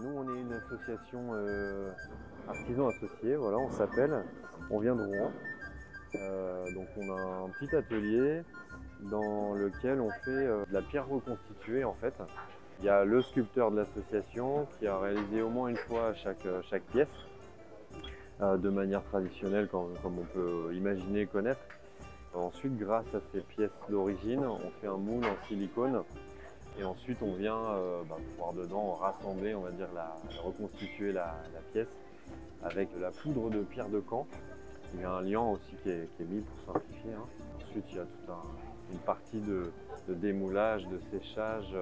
Nous, on est une association artisans associés, voilà, on s'appelle. On vient de Rouen. Donc on a un petit atelier dans lequel on fait de la pierre reconstituée en fait. Il y a le sculpteur de l'association qui a réalisé au moins une fois chaque pièce de manière traditionnelle comme on peut imaginer connaître. Ensuite, grâce à ces pièces d'origine, on fait un moule en silicone et ensuite on vient pouvoir dedans rassembler, on va dire, reconstituer la pièce avec de la poudre de pierre de Caen. Il y a un liant aussi qui est mis pour simplifier. Ensuite, il y a toute une partie de démoulage, de séchage,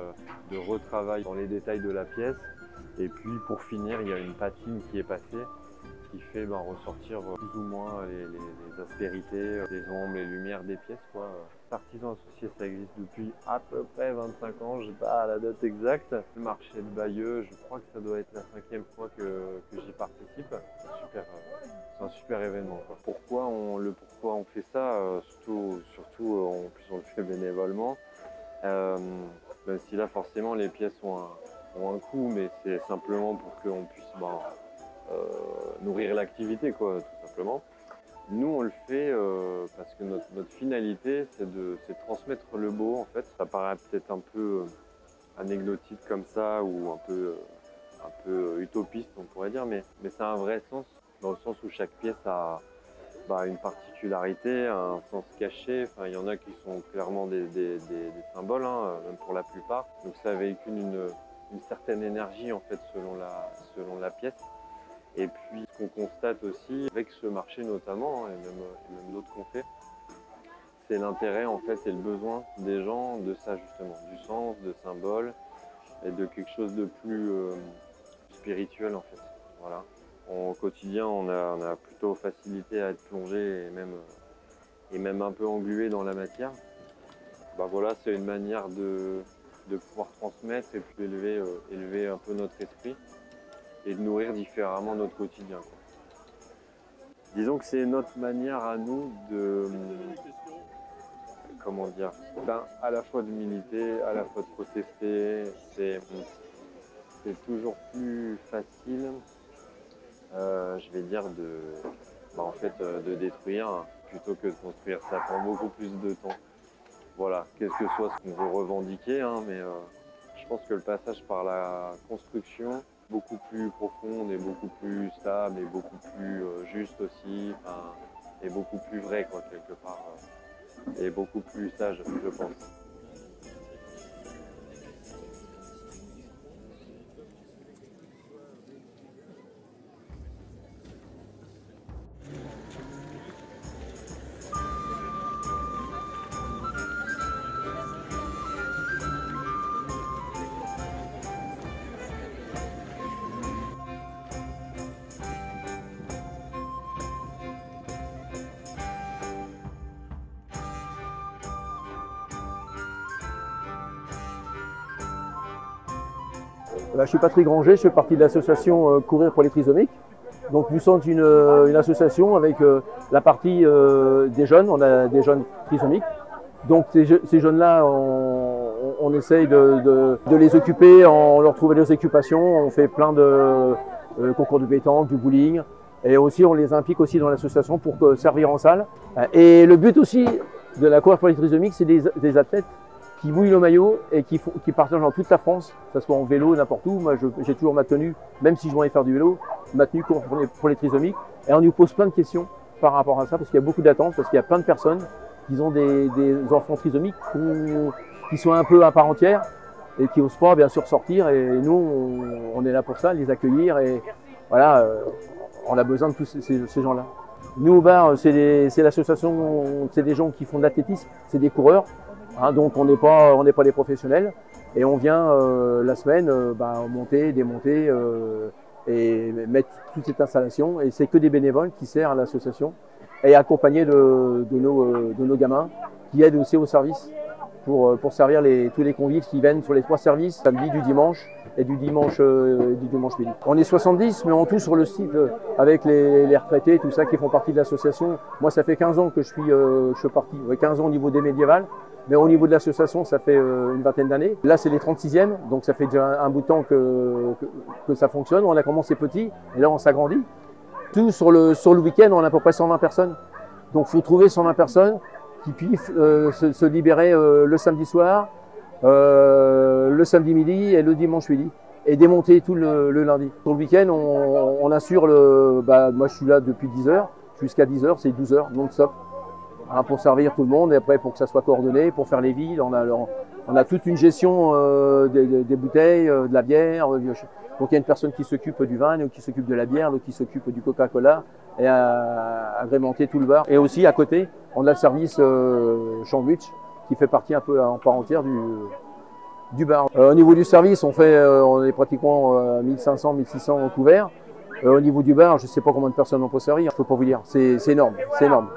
de retravail dans les détails de la pièce. Et puis pour finir, il y a une patine qui est passée qui fait ressortir plus ou moins les aspérités, les ombres, les lumières des pièces, quoi. Artisans associés, ça existe depuis à peu près 25 ans, je n'ai pas la date exacte. Le marché de Bayeux, je crois que ça doit être la 5e fois que j'y participe. C'est un super événement, quoi. Pourquoi on fait ça, surtout en plus on le fait bénévolement. Même si là forcément les pièces ont un coût, mais c'est simplement pour qu'on puisse nourrir l'activité, quoi, tout simplement. Nous on le fait parce que notre finalité c'est de transmettre le beau en fait. Ça paraît peut-être un peu anecdotique comme ça ou un peu utopiste on pourrait dire, mais ça a un vrai sens dans le sens où chaque pièce a une particularité, un sens caché. Enfin, il y en a qui sont clairement des symboles, même pour la plupart. Donc ça véhicule une certaine énergie en fait selon la pièce. Et puis ce qu'on constate aussi avec ce marché notamment, et même d'autres qu'on fait, c'est l'intérêt en fait et le besoin des gens de ça justement, du sens, de symboles et de quelque chose de plus spirituel en fait. Voilà. Au quotidien, on a plutôt facilité à être plongé et même un peu englué dans la matière. Voilà, c'est une manière de pouvoir transmettre et puis élever un peu notre esprit et de nourrir différemment notre quotidien, quoi. Disons que c'est notre manière à nous de, comment dire, à la fois de militer, à la fois de protester. C'est toujours plus facile, je vais dire, de détruire plutôt que de construire. Ça prend beaucoup plus de temps. Voilà, quel que soit ce qu'on veut revendiquer, mais je pense que le passage par la construction, beaucoup plus profonde et beaucoup plus stable et beaucoup plus juste aussi, et beaucoup plus vrai, quoi, quelque part, et beaucoup plus sage, je pense. Je suis Patrick Granger, je fais partie de l'association Courir pour les trisomiques. Donc nous sommes une association avec la partie des jeunes, on a des jeunes trisomiques. Donc ces jeunes-là, on essaye de les occuper, on leur trouve des occupations, on fait plein de concours de pétanque, du bowling. Et aussi on les implique aussi dans l'association pour servir en salle. Et le but aussi de la Courir pour les trisomiques, c'est des athlètes qui mouillent le maillot et qui partagent dans toute la France, que ce soit en vélo, n'importe où. Moi, j'ai toujours ma tenue, même si je dois aller faire du vélo, ma tenue pour les trisomiques. Et on nous pose plein de questions par rapport à ça, parce qu'il y a beaucoup d'attentes, parce qu'il y a plein de personnes qui ont des enfants trisomiques qui sont un peu à part entière et qui n'osent pas, bien sûr, sortir. Et nous, on est là pour ça, les accueillir. Et voilà, on a besoin de tous ces gens-là. Nous, au bar, c'est l'association, c'est des gens qui font de l'athlétisme, c'est des coureurs. Donc on n'est pas des professionnels et on vient la semaine monter, démonter et mettre toute cette installation, et c'est que des bénévoles qui servent à l'association et accompagnés de nos gamins qui aident aussi au service pour servir tous les convives qui viennent sur les 3 services, samedi, du dimanche et du dimanche midi. On est 70, mais en tout sur le site avec les retraités, tout ça qui font partie de l'association. Moi ça fait 15 ans que je suis parti, 15 ans au niveau des médiévales. Mais au niveau de l'association, ça fait une vingtaine d'années. Là, c'est les 36e, donc ça fait déjà un bout de temps que ça fonctionne. On a commencé petit, et là, on s'agrandit. Tout sur le week-end, on a à peu près 120 personnes. Donc, il faut trouver 120 personnes qui puissent se libérer le samedi soir, le samedi midi et le dimanche midi, et démonter tout le lundi. Sur le week-end, on assure moi, je suis là depuis 10 h jusqu'à 10 h, c'est 12 h non-stop. Pour servir tout le monde et après pour que ça soit coordonné, pour faire les vides, on a toute une gestion des bouteilles, de la bière. Donc il y a une personne qui s'occupe du vin, qui s'occupe de la bière, l'autre qui s'occupe du Coca-Cola et à agrémenter tout le bar. Et aussi à côté, on a le service sandwich qui fait partie un peu en part entière du bar. Au niveau du service, on est pratiquement 1500-1600 couverts. Au niveau du bar, je ne sais pas combien de personnes on peut servir, je ne peux pas vous dire, c'est énorme, c'est énorme.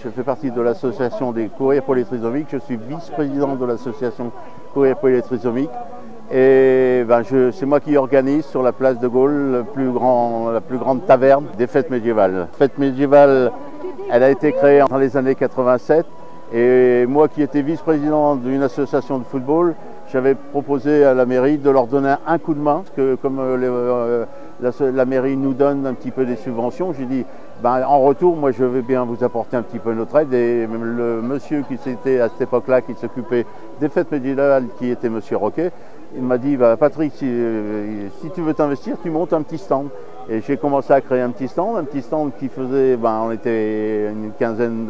Je fais partie de l'association des courriers polytrisomiques. Je suis vice-président de l'association courriers polytrisomiques. Et c'est moi qui organise sur la place de Gaulle la plus grande taverne des fêtes médiévales. La fête médiévale, elle a été créée dans les années 87. Et moi qui étais vice-président d'une association de football, j'avais proposé à la mairie de leur donner un coup de main, parce que comme la mairie nous donne un petit peu des subventions, j'ai dit en retour, moi je vais bien vous apporter un petit peu notre aide. Et même le monsieur qui était à cette époque-là, qui s'occupait des fêtes médiévales, qui était monsieur Roquet, il m'a dit Patrick, si tu veux t'investir, tu montes un petit stand. Et j'ai commencé à créer un petit stand qui faisait, on était une quinzaine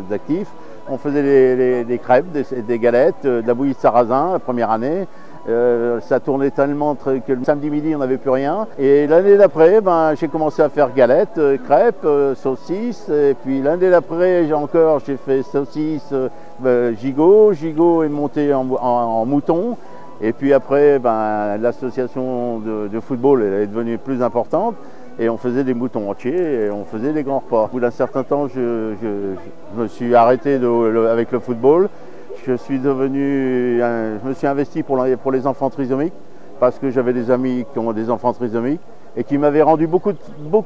d'actifs. On faisait des crêpes, des galettes, de la bouillie de sarrasin la première année. Ça tournait tellement que le samedi midi, on n'avait plus rien. Et l'année d'après, j'ai commencé à faire galettes, crêpes, saucisses. Et puis l'année d'après, j'ai fait saucisses, gigot. Gigot est monté en mouton. Et puis après, l'association de football elle est devenue plus importante. Et on faisait des moutons entiers et on faisait des grands repas. Au bout d'un certain temps, je me suis arrêté avec le football. Je me suis investi pour les enfants trisomiques parce que j'avais des amis qui ont des enfants trisomiques et qui m'avaient rendu beaucoup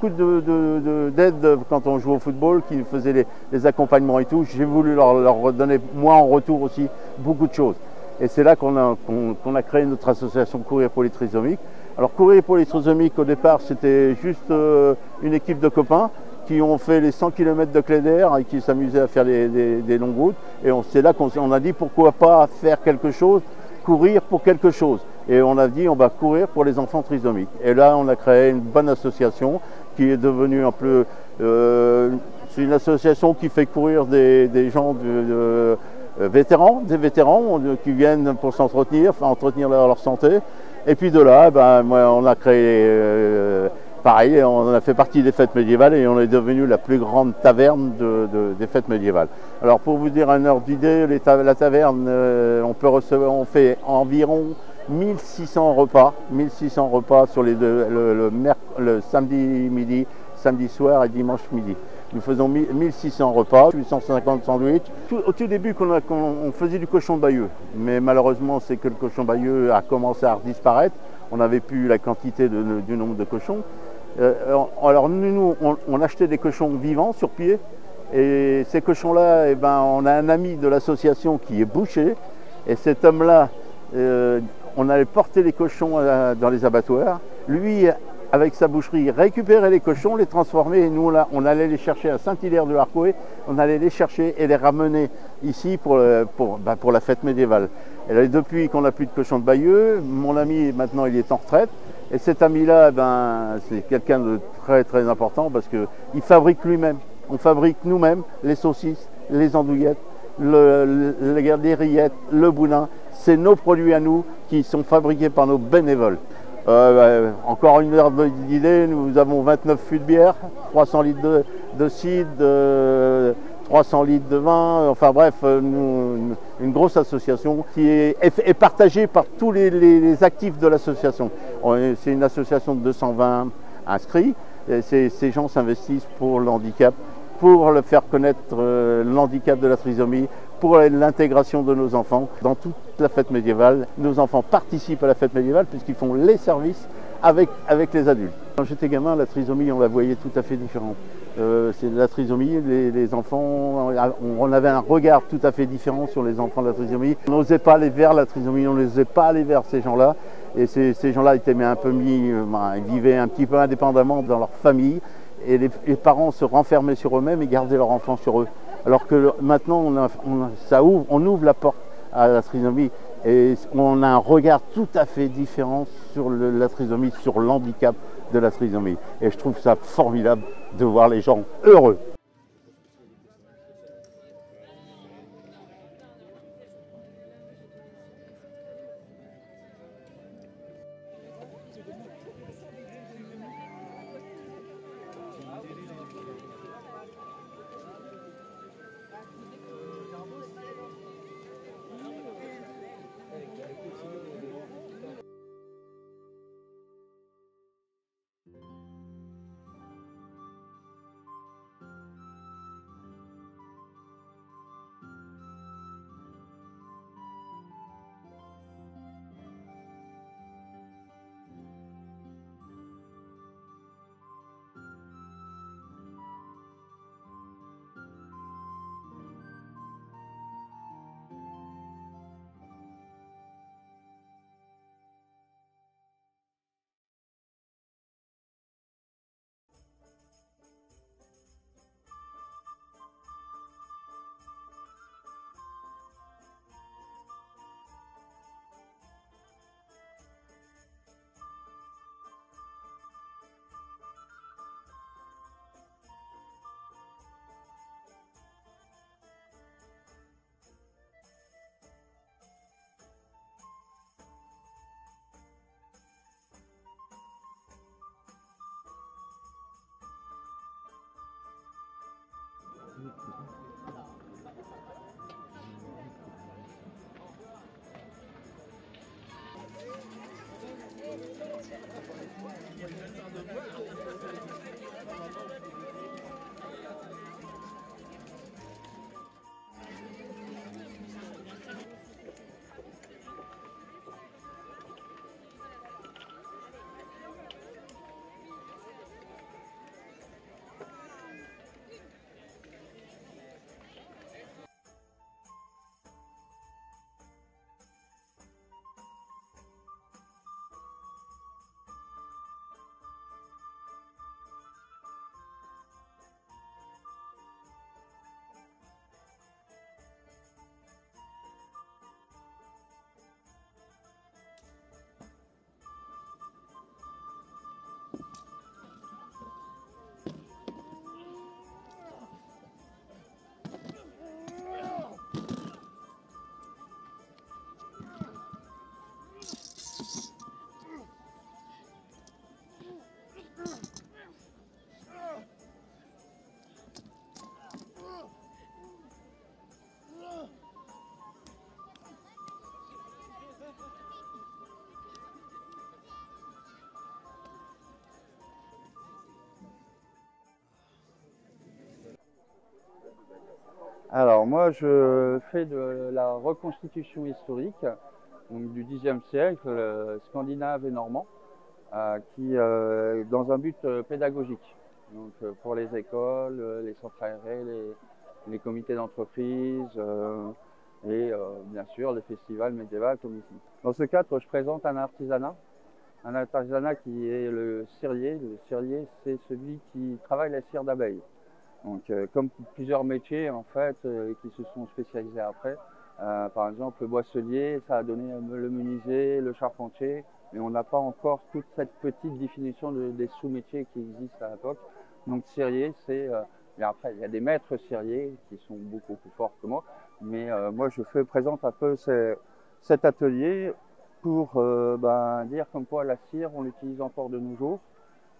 d'aide quand on jouait au football, qui faisaient les accompagnements et tout. J'ai voulu leur donner, moi en retour aussi, beaucoup de choses. Et c'est là qu'on a créé notre association Courrier Polytrisomique. Alors Courrier Polytrisomique, au départ, c'était juste une équipe de copains qui ont fait les 100 km de clé d'air et qui s'amusaient à faire des longues routes. Et c'est là qu'on a dit pourquoi pas faire quelque chose, courir pour quelque chose. Et on a dit on va courir pour les enfants trisomiques. Et là on a créé une bonne association qui est devenue un peu... c'est une association qui fait courir des gens vétérans qui viennent pour s'entretenir, entretenir leur santé. Et puis de là, on a créé, pareil, on a fait partie des fêtes médiévales et on est devenu la plus grande taverne des fêtes médiévales. Alors pour vous dire un ordre d'idée, la taverne, on fait environ 1600 repas sur le samedi midi, samedi soir et dimanche midi. Nous faisons 1600 repas, 850 sandwichs. Au tout début, on faisait du cochon de Bayeux. Mais malheureusement, c'est que le cochon Bayeux a commencé à disparaître. On n'avait plus la quantité du nombre de cochons. Alors nous, on achetait des cochons vivants sur pied. Et ces cochons-là, on a un ami de l'association qui est boucher. Et cet homme-là, on allait porter les cochons dans les abattoirs. Lui, avec sa boucherie, récupérer les cochons, les transformer, et nous on allait les chercher à Saint-Hilaire-de-Harcouët, on allait les chercher et les ramener ici pour la fête médiévale. Et là, depuis qu'on n'a plus de cochons de Bayeux, mon ami maintenant il est en retraite, et cet ami-là, c'est quelqu'un de très très important parce qu'il fabrique lui-même, on fabrique nous-mêmes les saucisses, les andouillettes, les rillettes, le boudin, c'est nos produits à nous qui sont fabriqués par nos bénévoles. Encore une heure d'idée, nous avons 29 fûts de bière, 300 litres de cidre, 300 litres de vin, enfin bref, une grosse association qui est partagée par tous les actifs de l'association. C'est une association de 220 inscrits. Ces gens s'investissent pour le handicap, pour le faire connaître l'handicap de la trisomie, pour l'intégration de nos enfants. Dans toute la fête médiévale, nos enfants participent à la fête médiévale puisqu'ils font les services avec les adultes. Quand j'étais gamin, la trisomie, on la voyait tout à fait différente. C'est la trisomie, les enfants, on avait un regard tout à fait différent sur les enfants de la trisomie. On n'osait pas aller vers la trisomie, on n'osait pas aller vers ces gens-là. Et ces gens-là étaient un peu ils vivaient un petit peu indépendamment dans leur famille. Et les parents se renfermaient sur eux-mêmes et gardaient leurs enfants sur eux. Alors que maintenant, on ouvre la porte à la trisomie et on a un regard tout à fait différent sur la trisomie, sur l'handicap de la trisomie. Et je trouve ça formidable de voir les gens heureux. Alors moi je fais de la reconstitution historique donc du Xe siècle, scandinave et normand, dans un but pédagogique. Donc pour les écoles, les centres aérés, les comités d'entreprise et bien sûr les festivals médiévaux comme ici. Dans ce cadre, je présente un artisanat qui est le cirier. Le cirier, c'est celui qui travaille la cire d'abeille. Donc, comme plusieurs métiers en fait qui se sont spécialisés après, par exemple le boisselier, ça a donné le menuisier, le charpentier, mais on n'a pas encore toute cette petite définition des sous-métiers qui existent à l'époque. Donc cirier, et après il y a des maîtres ciriers qui sont beaucoup plus forts que moi, mais moi je présente un peu cet atelier pour dire comme quoi la cire on l'utilise encore de nos jours.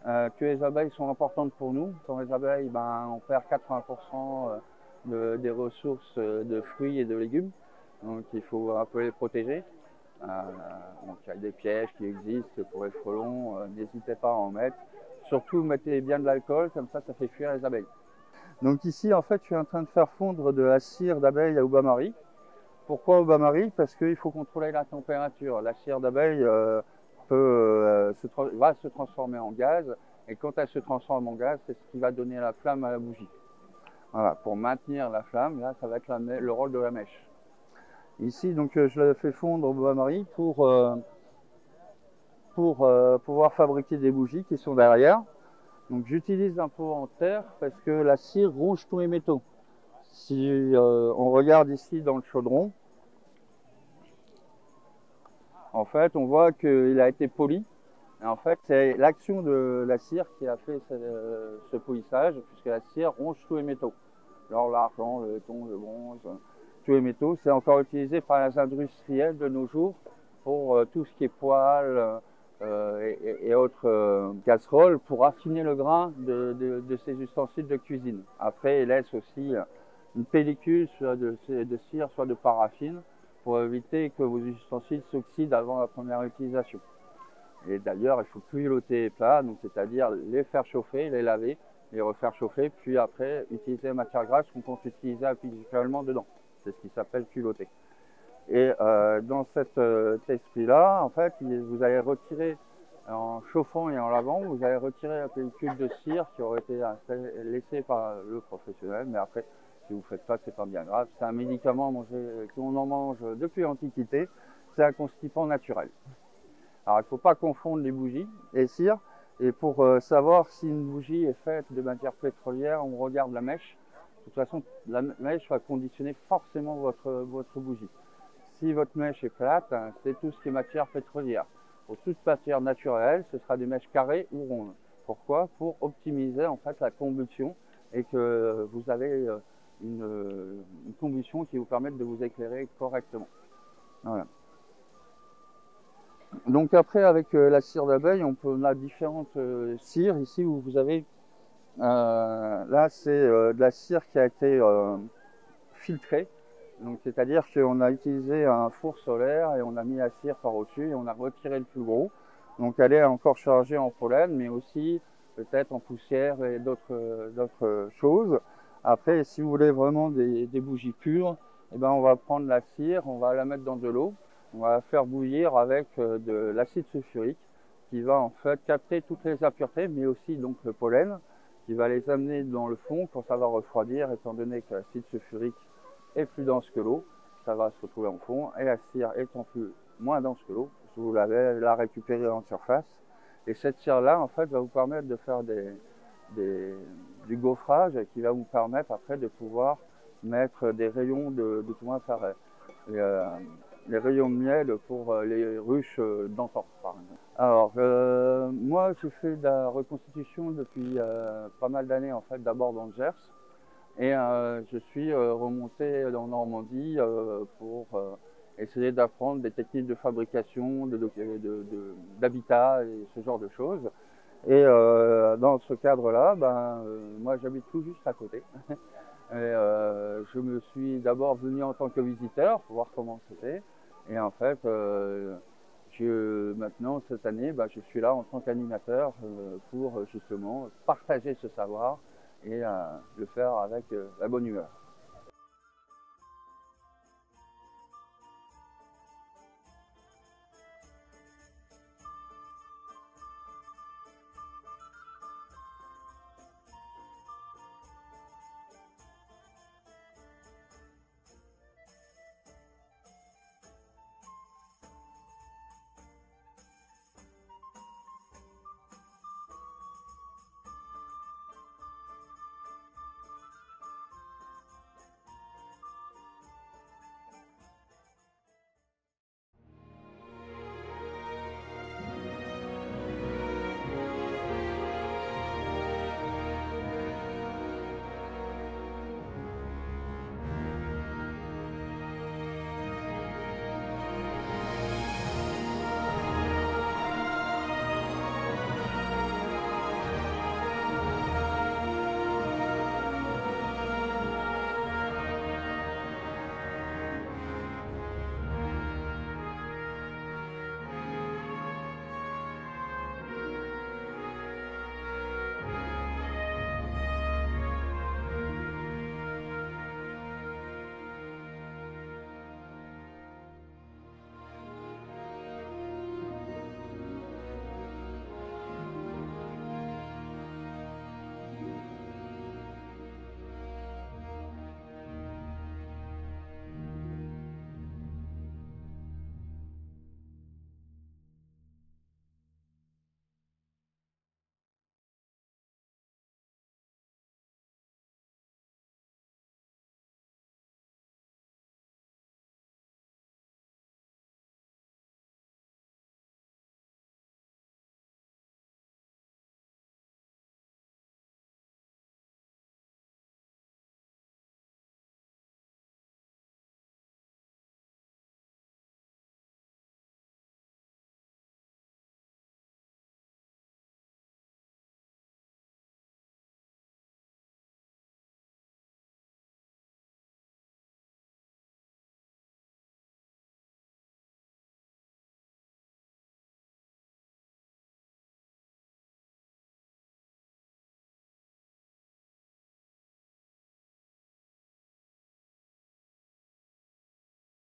Que les abeilles sont importantes pour nous. Sans les abeilles, on perd 80% des ressources de fruits et de légumes. Donc il faut un peu les protéger. Donc il y a des pièges qui existent pour les frelons, n'hésitez pas à en mettre. Surtout mettez bien de l'alcool, comme ça fait fuir les abeilles. Donc ici en fait je suis en train de faire fondre de la cire d'abeille à Aubamary. Pourquoi Aubamary? Parce qu'il faut contrôler la température. La cire d'abeille va se transformer en gaz, et quand elle se transforme en gaz, c'est ce qui va donner la flamme à la bougie. Voilà, pour maintenir la flamme, là ça va être le rôle de la mèche. Ici donc je la fais fondre au bain-marie pour pouvoir fabriquer des bougies qui sont derrière. Donc j'utilise un pot en terre parce que la cire ronge tous les métaux. Si on regarde ici dans le chaudron, en fait on voit qu'il a été poli. Et en fait c'est l'action de la cire qui a fait ce polissage, puisque la cire ronge tous les métaux. L'or, l'argent, le laiton, le bronze, tous les métaux. C'est encore utilisé par les industriels de nos jours pour tout ce qui est poêle et autres casseroles, pour affiner le grain de ces ustensiles de cuisine. Après, ils laissent aussi une pellicule soit de cire, soit de paraffine, pour éviter que vos ustensiles s'oxydent avant la première utilisation. Et d'ailleurs, il faut cuiloter les plats, donc c'est-à-dire les faire chauffer, les laver, les refaire chauffer, puis après utiliser la matière grasse qu'on compte utiliser habituellement dedans. C'est ce qui s'appelle culotter. Et dans cet esprit-là, en fait, vous allez retirer, en chauffant et en lavant, vous allez retirer la pellicule de cire qui aurait été laissée par le professionnel. Mais après, si vous ne faites pas, c'est pas bien grave. C'est un médicament qu'on en mange depuis l'Antiquité. C'est un constipant naturel. Alors, il ne faut pas confondre les bougies et cire. Et pour savoir si une bougie est faite de matière pétrolière, on regarde la mèche. De toute façon, la mèche va conditionner forcément votre bougie. Si votre mèche est plate, c'est tout ce qui est matière pétrolière. Pour toute matière naturelle, ce sera des mèches carrées ou rondes. Pourquoi? Pour optimiser en fait la combustion, et que vous avez une combustion qui vous permette de vous éclairer correctement. Voilà. Donc après, avec la cire d'abeille, on a différentes cires. Ici où vous avez, là c'est de la cire qui a été filtrée. Donc c'est-à-dire qu'on a utilisé un four solaire et on a mis la cire par au-dessus et on a retiré le plus gros. Donc elle est encore chargée en pollen, mais aussi peut-être en poussière et d'autres choses. Après, si vous voulez vraiment des bougies pures, eh ben, on va prendre la cire, on va la mettre dans de l'eau. On va la faire bouillir avec de l'acide sulfurique qui va en fait capter toutes les impuretés, mais aussi donc le pollen, qui va les amener dans le fond quand ça va refroidir, étant donné que l'acide sulfurique est plus dense que l'eau, ça va se retrouver en fond, et la cire étant moins dense que l'eau, vous l'avez la récupérer en surface. Et cette cire-là, en fait, va vous permettre de faire du gaufrage qui va vous permettre après de pouvoir mettre des rayons de comment faire les rayons de miel pour les ruches d'antan, par exemple. Alors, moi, je fais de la reconstitution depuis pas mal d'années, en fait, d'abord dans le Gers. Et je suis remonté en Normandie pour essayer d'apprendre des techniques de fabrication, d'habitat et ce genre de choses. Et dans ce cadre-là, moi j'habite tout juste à côté. Et je me suis d'abord venu en tant que visiteur pour voir comment c'était. Et en fait, maintenant, cette année, je suis là en tant qu'animateur pour justement partager ce savoir et le faire avec la bonne humeur.